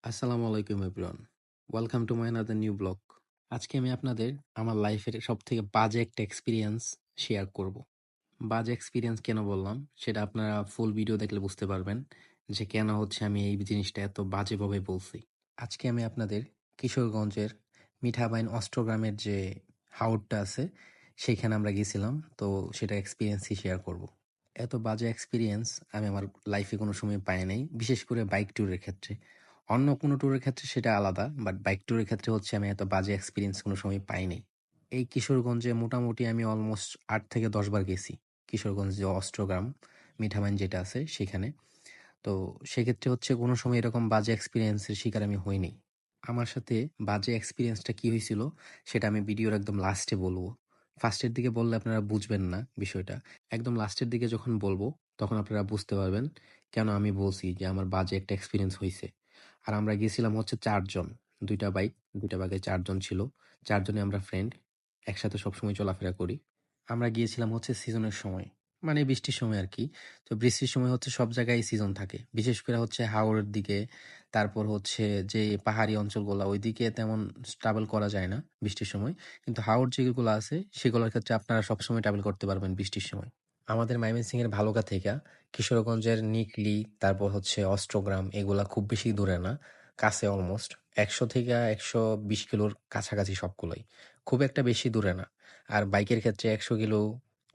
আসসালামু আলাইকুম everyone. Welcome to my another new blog. আজকে আমি আপনাদের আমার লাইফের সবথেকে বাজে একটা এক্সপেরিয়েন্স শেয়ার করব। বাজে এক্সপেরিয়েন্স কেন বললাম সেটা আপনারা ফুল ভিডিও দেখলে বুঝতে পারবেন যে কেন হচ্ছে আমি এই জিনিসটা এত বাজেভাবে বলছি। আজকে আমি আপনাদের কিশোরগঞ্জের মিঠাবাইন অষ্টগ্রামের যে হাওরটা আছে সেইখানে আমরা গেছিলাম, তো সেটা এক্সপিরিয়েন্সই শেয়ার করব। এত বাজে এক্সপিরিয়েন্স আমি আমার লাইফে কোনো সময় পাই নাই, বিশেষ করে বাইক ট্যুরের ক্ষেত্রে। অন্য কোনো ট্যুরের ক্ষেত্রে সেটা আলাদা, বাট বাইক ট্যুরের ক্ষেত্রে হচ্ছে আমি এত বাজে এক্সপিরিয়েন্স কোনো সময় পাই নাই। এই কিশোরগঞ্জে মোটামুটি আমি অলমোস্ট ৮ থেকে ১০ বার গেছি। কিশোরগঞ্জ যে অষ্টগ্রাম মিঠামাইন যেটা আছে সেখানে। তো সেক্ষেত্রে হচ্ছে কোনো সময় এরকম বাজে এক্সপিরিয়েন্সের শিকার আমি হইনি। আমার সাথে বাজে এক্সপিরিয়েন্সটা কি হয়েছিল সেটা আমি ভিডিওর একদম লাস্টে বলবো। ফার্স্টের দিকে বললে আপনারা বুঝবেন না বিষয়টা। একদম লাস্টের দিকে যখন বলবো তখন আপনারা বুঝতে পারবেন কেন আমি বলছি যে আমার বাজে একটা এক্সপিরিয়েন্স হয়েছে। আর আমরা গেছিলাম হচ্ছে ৪ জন। ২ টা বাইক, ২ টা বাইকে ৪ জন ছিল। ৪ জনই আমরা ফ্রেন্ড। একসাথে সবসময় চলাফেরা করি। আমরা গিয়েছিলাম হচ্ছে সিজনের সময়। মানে বৃষ্টির সময় আরকি। তো বৃষ্টির সময় হচ্ছে সব জায়গায় সিজন থাকে। বিশেষ করে হচ্ছে হাওরের দিকে, তারপর হচ্ছে যে পাহাড়ি অঞ্চলগুলা ওইদিকে তেমন ট্রাভেল করা যায় না বৃষ্টির সময়। কিন্তু হাওর যেগুলো আছে সেগুলোর ক্ষেত্রে আপনারা সবসময় ট্রাভেল করতে পারবেন বৃষ্টির সময়। আমাদের ময়মনসিংহের ভালুকা থেকে কিশোরগঞ্জের নিকলী, তারপর হচ্ছে অষ্টগ্রাম এগুলা খুব বেশি দূরে না, কাছে অলমোস্ট ১০০ থেকে ১২০ কিলোর কাছাকাছি সবগুলোই। খুব একটা বেশি দূরে না। আর বাইকের ক্ষেত্রে ১০০ কিলো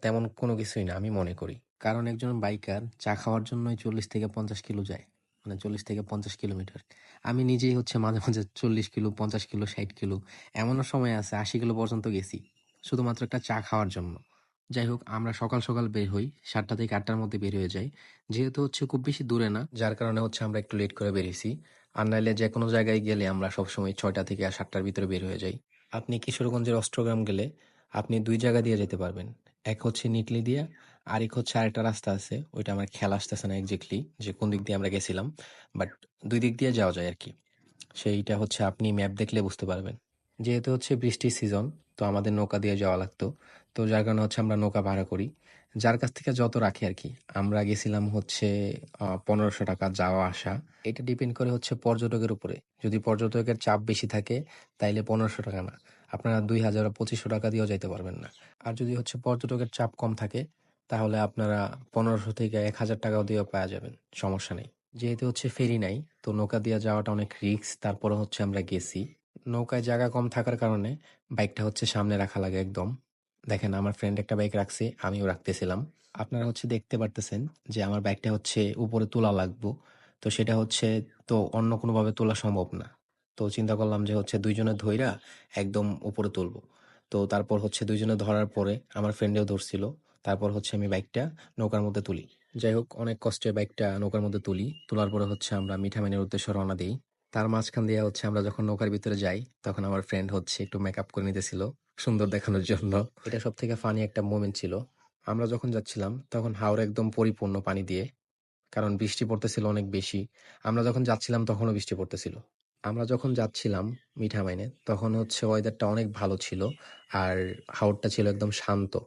তেমন কোনো কিছুই না আমি মনে করি। কারণ একজন বাইকার চা খাওয়ার জন্যই ৪০ থেকে ৫০ কিলো যায়। মানে ৪০ থেকে ৫০ কিলোমিটার। আমি নিজেই হচ্ছে মাঝে, মাঝে ৪০ কিলো, ৫০ কিলো, ৬০ কিলো, এমনও সময় আছে ৮০ কিলো পর্যন্ত গেছি। শুধুমাত্র একটা চা খাওয়ার জন্য। যাই হোক, আমরা সকাল, সকাল বের হই। ৭ঃ০০ থেকে ৮ঃ০০ মধ্যে বের হয়ে যাই। যেহেতু হচ্ছে খুব বেশি দূরে না, যার কারণে হচ্ছে আমরা একটু লেট করে বেরিয়েছি। আর নাইলে যেকোনো জায়গায় গেলে আমরা সবসময় ৬টা থেকে ৭টার ভিতরে বের হয়ে যাই। আপনি কিশোরগঞ্জের অষ্টগ্রাম গেলে আপনি ২ জায়গা দিয়ে যেতে পারবেন। এক হচ্ছে নিকলি দিয়া, আরেক হচ্ছে আরেকটা রাস্তা আছে। ওইটা আমার খেয়াল আসতেছে না এক্সাক্টলি যে কোন দিক দিয়ে আমরা গেছিলাম। বাট ২ দিক দিয়ে যাওয়া যায় আরকি। সেইটা হচ্ছে আপনি ম্যাপ দেখলে বুঝতে পারবেন। যেহেতু হচ্ছে বৃষ্টির সিজন, তো আমাদের নৌকা দিয়ে যাওয়া লাগতো। তো যার কারণে হচ্ছে আমরা নৌকা ভাড়া করি। যার কাছ থেকে যত রাখি আরকি। আমরা গেছিলাম হচ্ছে ৳১৫০০ যাওয়া আসা। এটা ডিপেন্ড করে হচ্ছে পর্যটকের উপরে। যদি পর্যটকের চাপ বেশি থাকে তাইলে ৳১৫০০ না। আপনারা ২,০০০ বা ৳২৫০০ দিয়েও যাইতে পারবেন না। আর যদি হচ্ছে পর্যটকের চাপ কম থাকে তাহলে আপনারা ১৫০০ থেকে ৳১,০০০ দিয়েও পাওয়া যাবেন। সমস্যা নেই। যেহেতু হচ্ছে ফেরি নাই, তো নৌকা দিয়ে যাওয়াটা অনেক রিস্ক। তারপরে হচ্ছে আমরা গেছি। নৌকায় জায়গা কম থাকার কারণে বাইকটা হচ্ছে সামনে রাখা লাগে একদম। দেখেন আমার ফ্রেন্ড একটা বাইক রাখছে, আমিও রাখতেছিলাম। আপনারা হচ্ছে দেখতে পারতেছেন যে আমার বাইকটা হচ্ছে উপরে তোলা লাগবো। তো সেটা হচ্ছে তো অন্য কোনোভাবে তোলা সম্ভব না। তো চিন্তা করলাম যে হচ্ছে ২ জনে ধইরা একদম উপরে তুলবো। তো তারপর হচ্ছে ২ জনে ধরার পরে আমার ফ্রেন্ডেও ধরছিল। তারপর হচ্ছে আমি বাইকটা নৌকার মধ্যে তুলি। যাই হোক, অনেক কষ্টে বাইকটা নৌকার মধ্যে তুলি। তোলার পরে হচ্ছে আমরা মিঠামইনের উদ্দেশ্যে রওনা দেই। তার মাঝখান দিয়ে হচ্ছে আমরা যখন নৌকার ভিতরে যাই, তখন আমার ফ্রেন্ড হচ্ছে একটু মেকআপ করে নিতেছিল সুন্দর দেখানোর জন্য। এটা সবথেকে ফানি একটা মোমেন্ট ছিল। আমরা যখন যাচ্ছিলাম তখন হাওর একদম পরিপূর্ণ পানি দিয়ে। কারণ বৃষ্টি পড়তেছিল অনেক বেশি। আমরা যখন যাচ্ছিলাম তখনও বৃষ্টি পড়তেছিল। আমরা যখন যাচ্ছিলাম মিঠামইনে তখন হচ্ছে ওয়েদারটা অনেক ভালো ছিল। আর হাওরটা ছিল একদম শান্ত।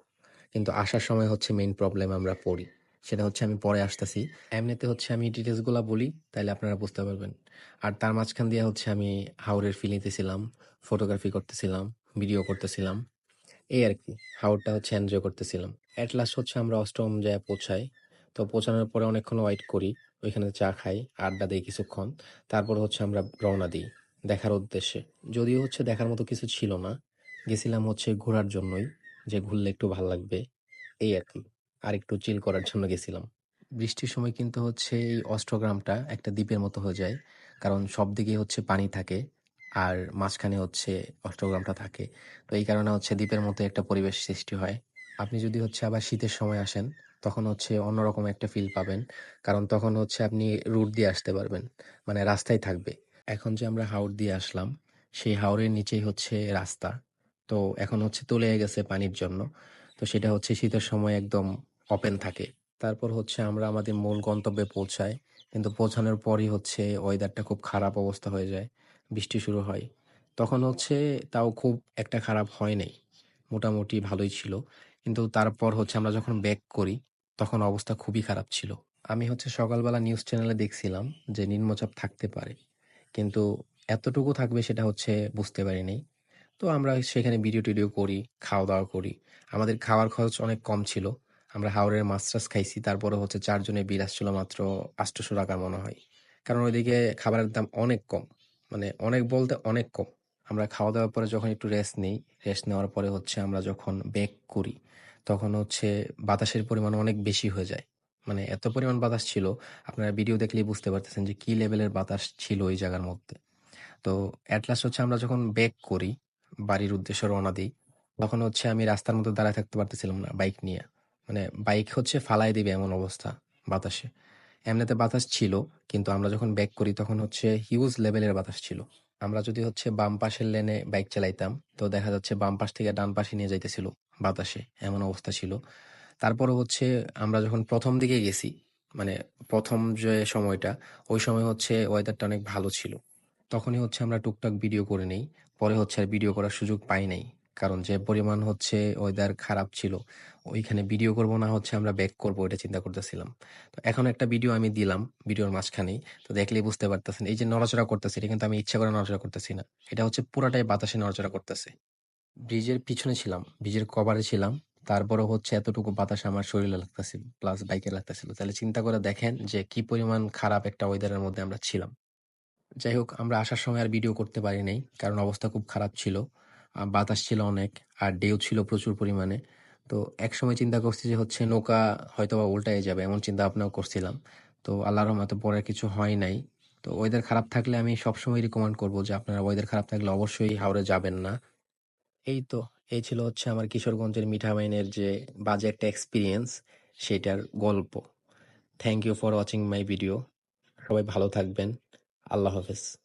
কিন্তু আসার সময় হচ্ছে মেইন প্রবলেম আমরা পড়ি। সেটা হচ্ছে আমি পরে আসতেছি। এমনিতে হচ্ছে আমি ডিটেলস গুলা বলি, তাইলে আপনারা বুঝতে পারবেন। আর তার মাঝখান দিয়ে হচ্ছে আমি হাওরের ফিল নিতেছিলাম, ফটোগ্রাফি করতেছিলাম, ভিডিও করতেছিলাম। এই আরকি। হাওরটা হচ্ছে এনজয় করতেছিলাম। এট লাস্ট হচ্ছে আমরা অষ্টম জায়গায় পৌঁছাই। তো পৌঁছানোর পরে অনেকক্ষণ ওয়েট করি। ওইখানে চা খাই, আড্ডা দেই কিছুক্ষণ। তারপর হচ্ছে আমরা রওনা দিই দেখার উদ্দেশ্যে। যদিও হচ্ছে দেখার মতো কিছু ছিল না। গেছিলাম হচ্ছে ঘোরার জন্যই, যে ঘুরলে একটু ভাল লাগবে। এই আরকি। আর একটু চিল করার জন্য গেছিলাম। বৃষ্টির সময় কিন্তু হচ্ছে এই অষ্টগ্রামটা একটা দ্বীপের মতো হয়ে যায়। কারণ সব দিকেই হচ্ছে পানি থাকে। আর মাঝখানে হচ্ছে অষ্টগ্রামটা থাকে। তো এই কারণে হচ্ছে দ্বীপের মতো একটা পরিবেশ সৃষ্টি হয়। আপনি যদি হচ্ছে আবার শীতের সময় আসেন, তখন হচ্ছে অন্যরকম একটা ফিল পাবেন। কারণ তখন হচ্ছে আপনি রুট দিয়ে আসতে পারবেন। মানে রাস্তায় থাকবে। এখন যে আমরা হাওর দিয়ে আসলাম, সেই হাওরের নিচেই হচ্ছে রাস্তা। তো এখন হচ্ছে তলিয়ে গেছে পানির জন্য। তো সেটা হচ্ছে শীতের সময় একদম ওপেন থাকে। তারপর হচ্ছে আমরা আমাদের মূল গন্তব্যে পৌঁছাই। কিন্তু পৌঁছানোর পরই হচ্ছে ওয়েদারটা খুব খারাপ অবস্থা হয়ে যায়। বৃষ্টি শুরু হয়। তখন হচ্ছে তাও খুব একটা খারাপ হয় নাই। মোটামুটি ভালোই ছিল। কিন্তু তারপর হচ্ছে আমরা যখন ব্যাক করি, তখন অবস্থা খুবই খারাপ ছিল। আমি হচ্ছে সকালবেলা নিউজ চ্যানেলে দেখছিলাম যে নিম্নচাপ থাকতে পারে। কিন্তু এতটুকু থাকবে সেটা হচ্ছে বুঝতে পারিনি। তো আমরা সেখানে ভিডিও-টিডিও করি, খাওয়া-দাওয়া করি। আমাদের খাওয়ার খরচ অনেক কম ছিল। আমরা হাওরের মাছ-টাছ খাইছি। তারপরে হচ্ছে ৪ জনের বিল আসছিল মাত্র ৳৮০০ মনে হয়। কারণ ওইদিকে খাবারের দাম অনেক কম। মানে অনেক বলতে অনেক কম। আমরা খাওয়া-দাওয়ার পরে যখন একটু রেস্ট নেই, রেস্ট নেওয়ার পরে হচ্ছে আমরা যখন ব্যাক করি, তখন হচ্ছে বাতাসের পরিমাণ অনেক বেশি হয়ে যায়। মানে এত পরিমাণ বাতাস ছিল, আপনারা ভিডিও দেখলেই বুঝতে পারতেছেন যে কি লেভেলের বাতাস ছিল ওই জায়গার মধ্যে। তো এট লাস্ট হচ্ছে আমরা যখন ব্যাক করি, বাড়ির উদ্দেশ্যে রওনা দিই, তখন হচ্ছে আমি রাস্তার মধ্যে দাঁড়ায় থাকতে পারতেছিলাম না বাইক নিয়ে। মানে বাইক হচ্ছে ফালায় দিবে এমন অবস্থা বাতাসে। এমনিতে বাতাস ছিল, কিন্তু আমরা যখন ব্যাক করি তখন হচ্ছে হিউজ লেভেলের বাতাস ছিল। আমরা যদি হচ্ছে বাম পাশের লেনে বাইক চালাইতাম, তো দেখা যাচ্ছে বাম পাশ থেকে ডান পাশে নিয়ে যাইতেছিল বাতাসে, এমন অবস্থা ছিল। তারপরে হচ্ছে আমরা যখন ১ম দিকে গেছি, মানে ১ম যে সময়টা, ওই সময় হচ্ছে ওয়েদারটা অনেক ভালো ছিল। তখনই হচ্ছে আমরা টুকটাক ভিডিও করে নেই। পরে হচ্ছে আর ভিডিও করার সুযোগ পাই নাই। কারণ যে পরিমাণ হচ্ছে ওয়েদার খারাপ ছিল, ওইখানে ভিডিও করব না হচ্ছে আমরা ব্যাক করব এটা চিন্তা করতেছিলাম। তো এখন একটা ভিডিও আমি দিলাম, ভিডিওর মাঝখানেই। তো দেখলেই বুঝতে পারতেছেন এই যে নড়াচড়া করতেছে, এটা কিন্তু আমি ইচ্ছা করে নড়াচড়া করতেছি না। এটা হচ্ছে পুরাটাই বাতাসে নড়াচড়া করতেছে। ব্রিজের পিছনে ছিলাম, ব্রিজের কভারে ছিলাম। তারপরেও হচ্ছে এতটুকু বাতাস আমার শরীরে লাগতেছিল, প্লাস বাইকে লাগতেছিল। তাহলে চিন্তা করে দেখেন যে কি পরিমাণ খারাপ একটা ওয়েদারের মধ্যে আমরা ছিলাম। যাই হোক, আমরা আসার সময় আর ভিডিও করতে পারি নাই। কারণ অবস্থা খুব খারাপ ছিল। বাতাস ছিল অনেক, আর ঢেউ ছিল প্রচুর পরিমাণে। তো একসময় চিন্তা করছি যে হচ্ছে নৌকা হয়তোবা উল্টায়ে যাবে, এমন চিন্তা ভাবনাও করছিলাম। তো আল্লাহর রহমতে পরে কিছু হয় নাই। তো ওয়েদার খারাপ থাকলে আমি সবসময় রিকমেন্ড করব যে আপনারা ওয়েদার খারাপ থাকলে অবশ্যই হাওরে যাবেন না। এই তো, এই ছিল হচ্ছে আমার কিশোরগঞ্জের মিঠামইনের যে বাজে একটা এক্সপেরিয়েন্স, সেটার গল্প। Thank you for watching my video. সবাই ভালো থাকবেন। আল্লাহ হাফেজ।